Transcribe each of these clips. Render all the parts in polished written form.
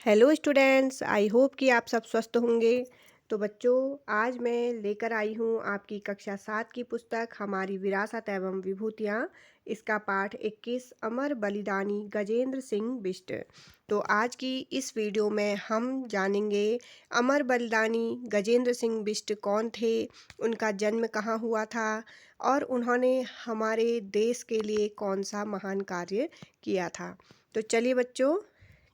Hello students, I hope कि आप सब स्वस्थ होंगे। तो बच्चों, आज मैं लेकर आई हूँ आपकी कक्षा 7 की पुस्तक हमारी विरासत एवं विभूतियाँ। इसका पाठ 21 अमर बलिदानी गजेंद्र सिंह बिष्ट। तो आज की इस वीडियो में हम जानेंगे अमर बलिदानी गजेंद्र सिंह बिष्ट कौन थे, उनका जन्म कहाँ हुआ था और उन्होंने हमारे देश के लिए कौन सा महान कार्य किया था। तो चलिए बच्चों,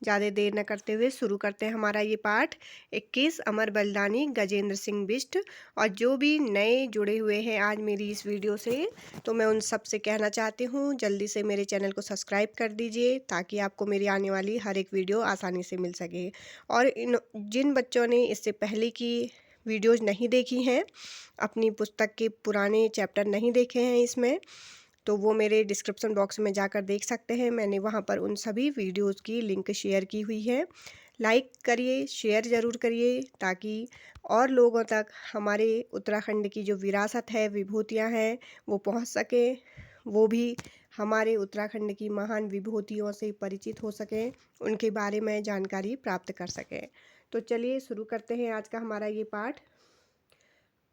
ज़्यादा देर न करते हुए शुरू करते हैं हमारा ये पाठ 21 अमर बलिदानी गजेंद्र सिंह बिष्ट। और जो भी नए जुड़े हुए हैं आज मेरी इस वीडियो से, तो मैं उन सब से कहना चाहती हूँ जल्दी से मेरे चैनल को सब्सक्राइब कर दीजिए ताकि आपको मेरी आने वाली हर एक वीडियो आसानी से मिल सके। और जिन बच्चों ने इससे पहले की वीडियोज़ नहीं देखी हैं, अपनी पुस्तक के पुराने चैप्टर नहीं देखे हैं इसमें, तो वो मेरे डिस्क्रिप्शन बॉक्स में जाकर देख सकते हैं। मैंने वहाँ पर उन सभी वीडियोज़ की लिंक शेयर की हुई है। लाइक करिए, शेयर ज़रूर करिए ताकि और लोगों तक हमारे उत्तराखंड की जो विरासत है, विभूतियाँ हैं, वो पहुँच सके। वो भी हमारे उत्तराखंड की महान विभूतियों से परिचित हो सकें, उनके बारे में जानकारी प्राप्त कर सकें। तो चलिए शुरू करते हैं आज का हमारा ये पाठ।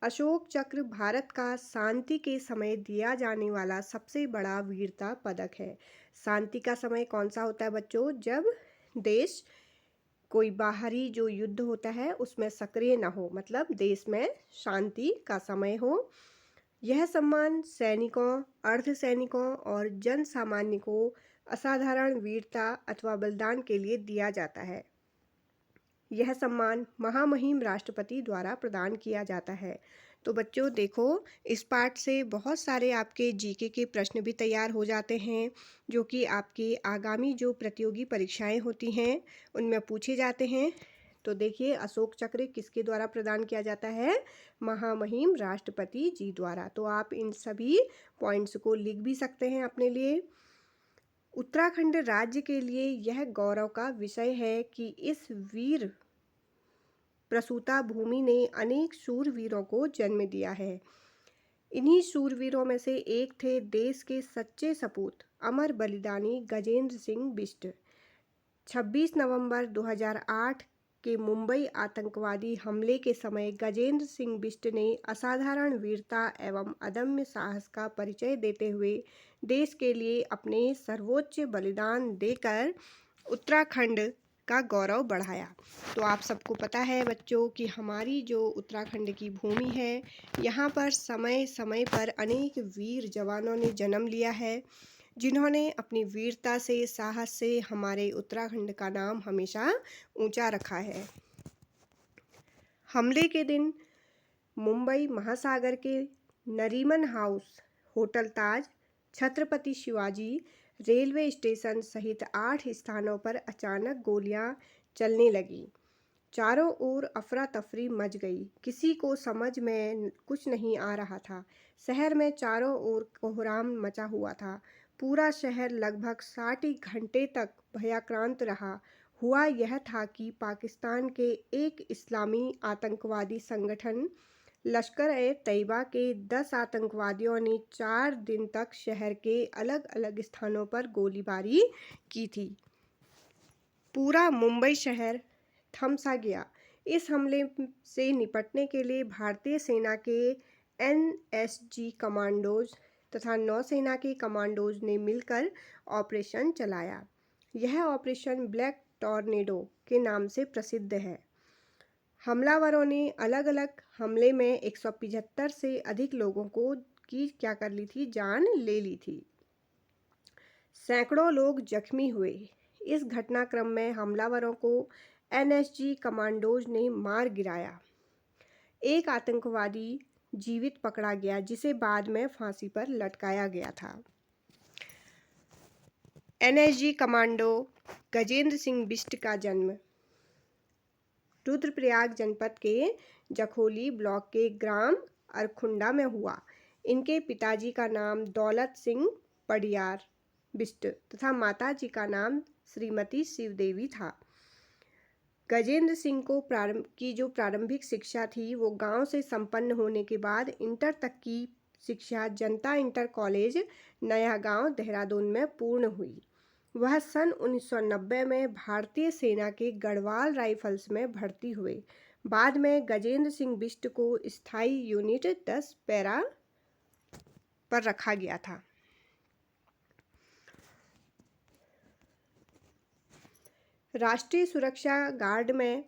अशोक चक्र भारत का शांति के समय दिया जाने वाला सबसे बड़ा वीरता पदक है। शांति का समय कौन सा होता है बच्चों? जब देश कोई बाहरी जो युद्ध होता है उसमें सक्रिय ना हो, मतलब देश में शांति का समय हो। यह सम्मान सैनिकों, अर्धसैनिकों और जन सामान्य को असाधारण वीरता अथवा बलिदान के लिए दिया जाता है। यह सम्मान महामहिम राष्ट्रपति द्वारा प्रदान किया जाता है। तो बच्चों देखो, इस पाठ से बहुत सारे आपके जीके के प्रश्न भी तैयार हो जाते हैं, जो कि आपकी आगामी जो प्रतियोगी परीक्षाएं होती हैं उनमें पूछे जाते हैं। तो देखिए, अशोक चक्र किसके द्वारा प्रदान किया जाता है? महामहिम राष्ट्रपति जी द्वारा। तो आप इन सभी पॉइंट्स को लिख भी सकते हैं अपने लिए। उत्तराखंड राज्य के लिए यह गौरव का विषय है कि इस वीर प्रसूता भूमि ने अनेक शूरवीरों को जन्म दिया है। इन्हीं शूरवीरों में से एक थे देश के सच्चे सपूत अमर बलिदानी गजेंद्र सिंह बिष्ट। 26 नवंबर 2008 के मुंबई आतंकवादी हमले के समय गजेंद्र सिंह बिष्ट ने असाधारण वीरता एवं अदम्य साहस का परिचय देते हुए देश के लिए अपने सर्वोच्च बलिदान देकर उत्तराखंड का गौरव बढ़ाया। तो आप सबको पता है बच्चों कि हमारी जो उत्तराखंड की भूमि है, यहाँ पर समय समय पर अनेक वीर जवानों ने जन्म लिया है, जिन्होंने अपनी वीरता से, साहस से हमारे उत्तराखंड का नाम हमेशा ऊंचा रखा है। हमले के दिन मुंबई महासागर के नरीमन हाउस, होटल ताज, छत्रपति शिवाजी रेलवे स्टेशन सहित 8 स्थानों पर अचानक गोलियां चलने लगीं। चारों ओर अफरा तफरी मच गई। किसी को समझ में कुछ नहीं आ रहा था। शहर में चारों ओर कोहराम मचा हुआ था। पूरा शहर लगभग 60 घंटे तक भयाक्रांत रहा। हुआ यह था कि पाकिस्तान के एक इस्लामी आतंकवादी संगठन लश्कर-ए-तैयबा के 10 आतंकवादियों ने 4 दिन तक शहर के अलग अलग स्थानों पर गोलीबारी की थी। पूरा मुंबई शहर थम सा गया। इस हमले से निपटने के लिए भारतीय सेना के एनएसजी कमांडोज तथा नौसेना के कमांडोज ने मिलकर ऑपरेशन चलाया। यह ऑपरेशन ब्लैक टॉर्नेडो के नाम से प्रसिद्ध है। हमलावरों ने अलग अलग हमले में 175 से अधिक लोगों को क्या कर ली थी? जान ले ली थी। सैकड़ों लोग जख्मी हुए। इस घटनाक्रम में हमलावरों को एनएसजी कमांडोज ने मार गिराया। एक आतंकवादी जीवित पकड़ा गया, जिसे बाद में फांसी पर लटकाया गया था। एनएसजी कमांडो गजेंद्र सिंह बिष्ट का जन्म रुद्रप्रयाग जनपद के जखोली ब्लॉक के ग्राम अरखुंडा में हुआ। इनके पिताजी का नाम दौलत सिंह पडियार बिष्ट तथा माताजी का नाम श्रीमती शिवदेवी था। गजेंद्र सिंह को जो प्रारंभिक शिक्षा थी वो गांव से संपन्न होने के बाद इंटर तक की शिक्षा जनता इंटर कॉलेज नया गांव देहरादून में पूर्ण हुई। वह सन 1990 में भारतीय सेना के गढ़वाल राइफल्स में भर्ती हुए। बाद में गजेंद्र सिंह बिष्ट को स्थायी यूनिट 10 पैरा पर रखा गया था। राष्ट्रीय सुरक्षा गार्ड में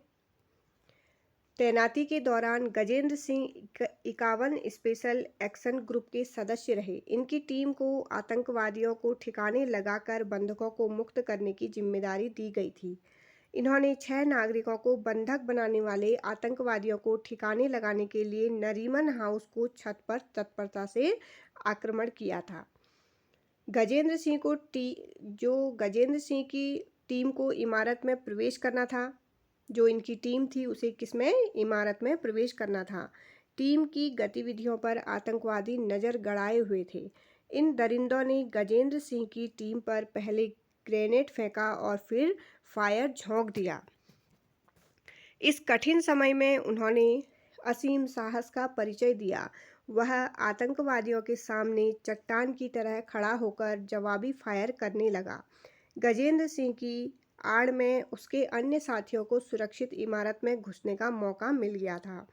तैनाती के दौरान Gajendra Singh 51 special action group के सदस्य रहे। इनकी टीम को आतंकवादियों को ठिकाने लगाकर बंधकों को मुक्त करने की जिम्मेदारी दी गई थी। इन्होंने 6 नागरिकों को बंधक बनाने वाले आतंकवादियों को ठिकाने लगाने के लिए नरीमन हाउस को छत पर तत्परता से आक्रमण किया था। गजेंद्र सिंह की टीम को इमारत में प्रवेश करना था। जो इनकी टीम थी उसे किसमें, इमारत में प्रवेश करना था। टीम की गतिविधियों पर आतंकवादी नज़र गड़ाए हुए थे। इन दरिंदों ने गजेंद्र सिंह की टीम पर पहले ग्रेनेड फेंका और फिर फायर झोंक दिया। इस कठिन समय में उन्होंने असीम साहस का परिचय दिया। वह आतंकवादियों के सामने चट्टान की तरह खड़ा होकर जवाबी फायर करने लगा। गजेंद्र सिंह की आड़ में उसके अन्य साथियों को सुरक्षित इमारत में घुसने का मौका मिल गया था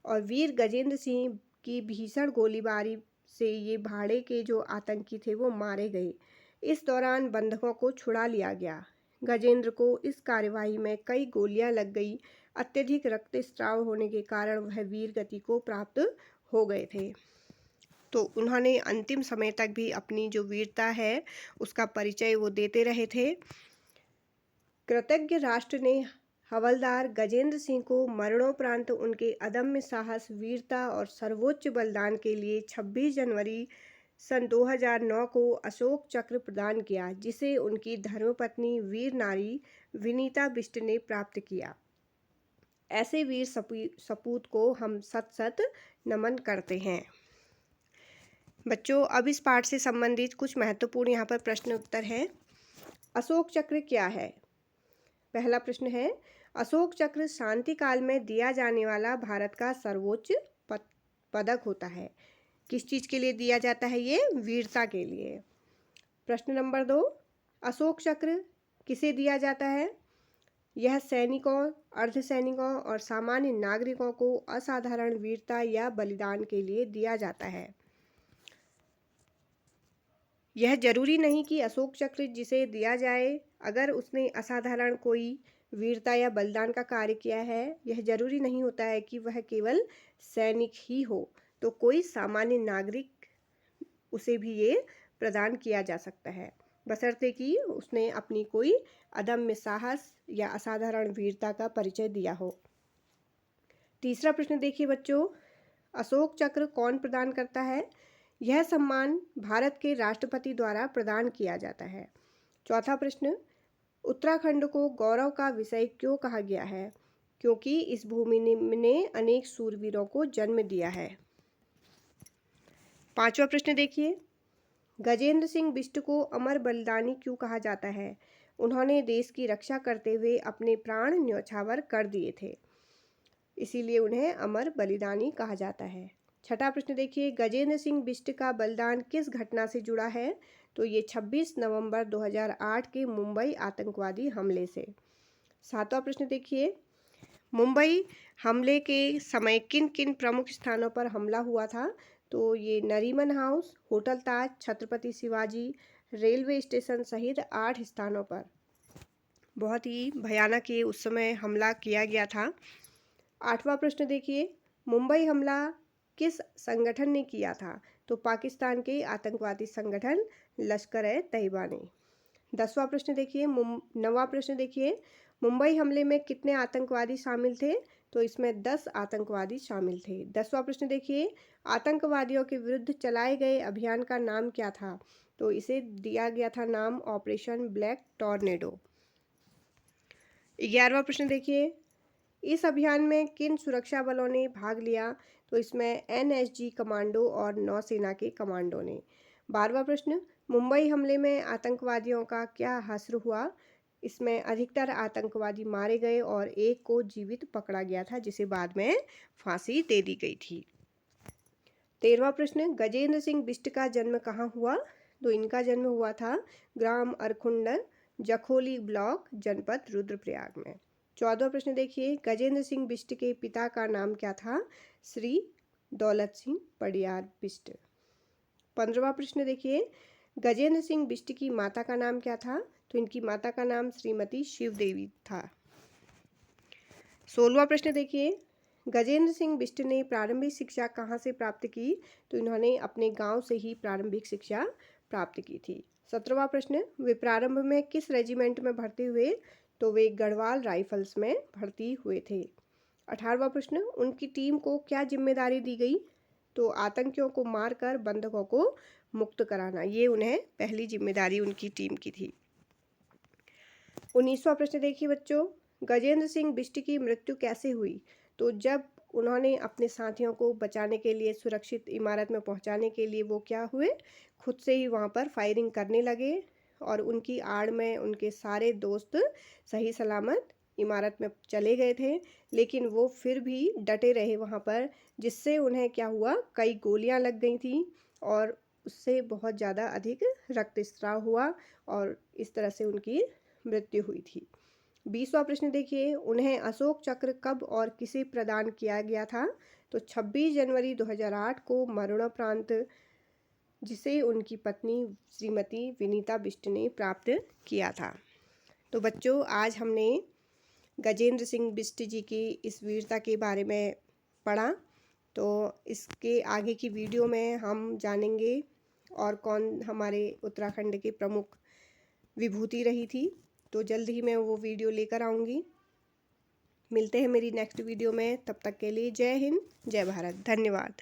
और वीर गजेंद्र सिंह की भीषण गोलीबारी से ये भाड़े के जो आतंकी थे वो मारे गए। इस दौरान बंधकों को छुड़ा लिया गया। गजेंद्र को इस कार्यवाही में कई गोलियां लग गई। अत्यधिक रक्तस्राव होने के कारण वह वीर गति को प्राप्त हो गए थे। तो उन्होंने अंतिम समय तक भी अपनी जो वीरता है उसका परिचय वो देते रहे थे। कृतज्ञ राष्ट्र ने हवलदार गजेंद्र सिंह को मरणोपरांत उनके अदम्य साहस, वीरता और सर्वोच्च बलिदान के लिए 26 जनवरी सन 2009 को अशोक चक्र प्रदान किया, जिसे उनकी धर्मपत्नी वीर नारी विनीता बिष्ट ने प्राप्त किया। ऐसे वीर सपूत को हम सत सत नमन करते हैं। बच्चों, अब इस पाठ से संबंधित कुछ महत्वपूर्ण यहाँ पर प्रश्न उत्तर हैं। अशोक चक्र क्या है? पहला प्रश्न है, अशोक चक्र शांति काल में दिया जाने वाला भारत का सर्वोच्च पदक होता है। किस चीज़ के लिए दिया जाता है ये? वीरता के लिए। प्रश्न नंबर 2, अशोक चक्र किसे दिया जाता है? यह सैनिकों, अर्धसैनिकों और सामान्य नागरिकों को असाधारण वीरता या बलिदान के लिए दिया जाता है। यह जरूरी नहीं कि अशोक चक्र जिसे दिया जाए अगर उसने असाधारण कोई वीरता या बलिदान का कार्य किया है, यह जरूरी नहीं होता है कि वह केवल सैनिक ही हो, तो कोई सामान्य नागरिक उसे भी ये प्रदान किया जा सकता है, बशर्ते कि उसने अपनी कोई अदम्य साहस या असाधारण वीरता का परिचय दिया हो। तीसरा प्रश्न देखिए बच्चों, अशोक चक्र कौन प्रदान करता है? यह सम्मान भारत के राष्ट्रपति द्वारा प्रदान किया जाता है। चौथा प्रश्न, उत्तराखंड को गौरव का विषय क्यों कहा गया है? क्योंकि इस भूमि ने अनेक सूरवीरों को जन्म दिया है। पांचवा प्रश्न देखिए, गजेंद्र सिंह बिष्ट को अमर बलिदानी क्यों कहा जाता है? उन्होंने देश की रक्षा करते हुए अपने प्राण न्यौछावर कर दिए थे, इसीलिए उन्हें अमर बलिदानी कहा जाता है। छठा प्रश्न देखिए, गजेंद्र सिंह बिष्ट का बलिदान किस घटना से जुड़ा है? तो ये 26 नवंबर 2008 के मुंबई आतंकवादी हमले से। सातवां प्रश्न देखिए, मुंबई हमले के समय किन किन प्रमुख स्थानों पर हमला हुआ था? तो ये नरीमन हाउस, होटल ताज, छत्रपति शिवाजी, रेलवे स्टेशन सहित 8 स्थानों पर बहुत ही भयानक ये उस समय हमला किया गया था। आठवां प्रश्न देखिए, मुंबई हमला किस संगठन ने किया था? तो पाकिस्तान के आतंकवादी संगठन लश्कर-ए-तैयबा ने। 10वां प्रश्न देखिए, 9वां प्रश्न देखिए, मुंबई हमले में कितने आतंकवादी शामिल थे? तो इसमें 10 आतंकवादी शामिल थे। 10वां प्रश्न देखिए, आतंकवादियों के विरुद्ध चलाए गए अभियान का नाम क्या था? तो इसे दिया गया था नाम ऑपरेशन ब्लैक टॉर्नेडो। 11वां प्रश्न देखिए, इस अभियान में किन सुरक्षा बलों ने भाग लिया? तो इसमें एनएसजी कमांडो और नौसेना के कमांडो ने। 12वां प्रश्न, मुंबई हमले में आतंकवादियों का क्या हश्र हुआ? इसमें अधिकतर आतंकवादी मारे गए और एक को जीवित पकड़ा गया था, जिसे बाद में फांसी दे दी गई थी। 13वां प्रश्न, गजेंद्र सिंह बिष्ट का जन्म कहाँ हुआ? तो इनका जन्म हुआ था ग्राम अरखुंडर, जखोली ब्लॉक, जनपद रुद्रप्रयाग में। 14वां प्रश्न देखिए, गजेंद्र सिंह बिष्ट के पिता का नाम क्या था? श्री दौलत सिंह पडियार बिष्ट। 15वां प्रश्न देखिए, गजेंद्र सिंह बिष्ट की माता का नाम क्या था? तो इनकी माता का नाम श्रीमती शिवदेवी था। 16वां प्रश्न देखिए, गजेंद्र सिंह बिष्ट ने प्रारंभिक शिक्षा कहाँ से प्राप्त की? तो इन्होंने अपने गांव से ही प्रारंभिक शिक्षा प्राप्त की थी। 17वां प्रश्न, वे प्रारंभ में किस रेजिमेंट में भर्ती हुए? तो वे गढ़वाल राइफल्स में भर्ती हुए थे। 18वां प्रश्न, उनकी टीम को क्या जिम्मेदारी दी गई? तो आतंकियों को मारकर बंधकों को मुक्त कराना, ये उन्हें पहली जिम्मेदारी उनकी टीम की थी। 19वां प्रश्न देखिए बच्चों, गजेंद्र सिंह बिष्ट की मृत्यु कैसे हुई? तो जब उन्होंने अपने साथियों को बचाने के लिए, सुरक्षित इमारत में पहुंचाने के लिए वो क्या हुए, खुद से ही वहां पर फायरिंग करने लगे और उनकी आड़ में उनके सारे दोस्त सही सलामत इमारत में चले गए थे, लेकिन वो फिर भी डटे रहे वहाँ पर, जिससे उन्हें क्या हुआ, कई गोलियां लग गई थी और उससे बहुत ज़्यादा अधिक रक्तस्राव हुआ और इस तरह से उनकी मृत्यु हुई थी। 20वां प्रश्न देखिए, उन्हें अशोक चक्र कब और किसे प्रदान किया गया था? तो 26 जनवरी 2008 को मरणोपरांत, जिसे उनकी पत्नी श्रीमती विनीता बिष्ट ने प्राप्त किया था। तो बच्चों, आज हमने गजेंद्र सिंह बिष्ट जी की इस वीरता के बारे में पढ़ा। तो इसके आगे की वीडियो में हम जानेंगे और कौन हमारे उत्तराखंड के प्रमुख विभूति रही थी। तो जल्द ही मैं वो वीडियो लेकर आऊँगी। मिलते हैं मेरी नेक्स्ट वीडियो में, तब तक के लिए जय हिंद, जय भारत, धन्यवाद।